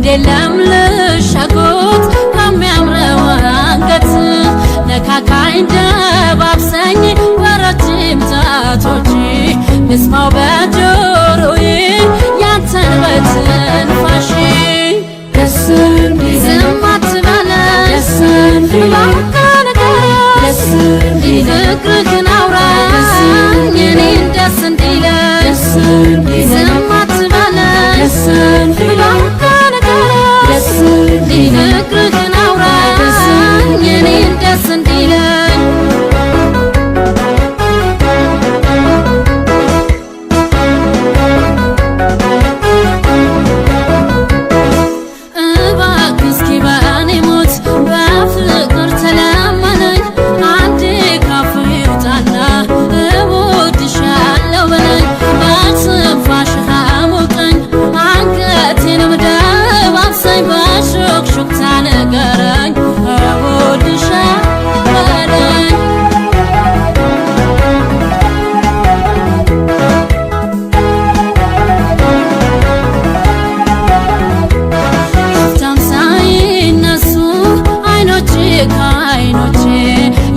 የለም ልሻጎት ከሚያምረው አንገት ነካካኝ ደባብሰኝ በረጅም ጣቶች ልስማው በጆሮዬ ያንተን በትንፋሽ ደስ እንዲለኝ ዝም አትበለኝ ላውቃ ንገረኝ ፍቅርህን አውራኝ እኔን ደስ እንዲለኝ ዝም አትበለኝ ላውቃ ንገረኝ ፍቅርህን አውራኝ እኔን ደስ እንዲለኝ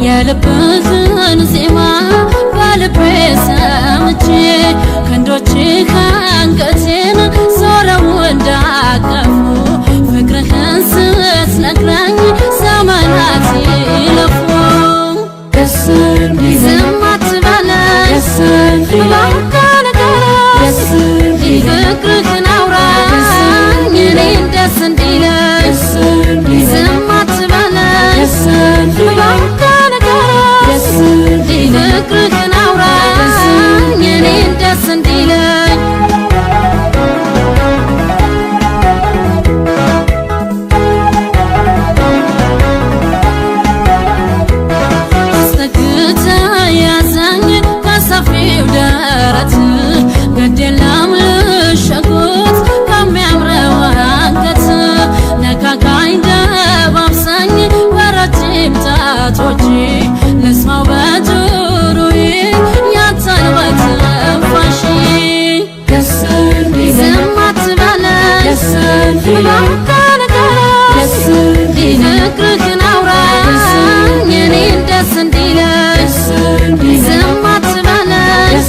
የልብህን ዜማ በልቤ ሰምቼ ክንዶችህ አንገቴን ዞረው እንዳቀፉ ፍቅርህን ስትነግረኝ ዘመናት ይለፉ ደስ እንዲለኝ ዝም አትበለኝ ላውቃ ንገረኝ ፍቅርህን አውራኝ እኔን ደስ እንዲለኝ ዝም አትበለኝ ላውቃ ፍቅርህን አውራኝ እኔን ደስ እንዲለኝ አስጠግተህ ያዘኝ ከሰፊው ደረት ግድ የለም ልሻጎት ከሚያምረው አንገት ነካካኝ ደባብሰኝ በረጅም ጣቶች ልስማው በጆሮዬ ያንተን በትንፋሽ ደስ እንዲለኝ ዝም አትበለኝ ላውቃ ንገረኝ ፍቅርህን አውራኝ እኔን ደስ እንዲለኝ ዝም አትበለኝ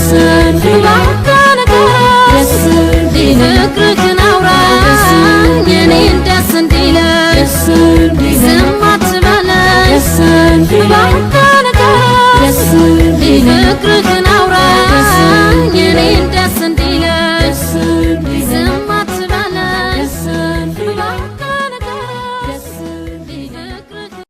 ላውቃ ንገረኝ ፍቅርህን አውራኝ እኔን ደስ እንዲለኝ ዝም አትበለኝ ላውቃ ንገረኝ ፍቅርህን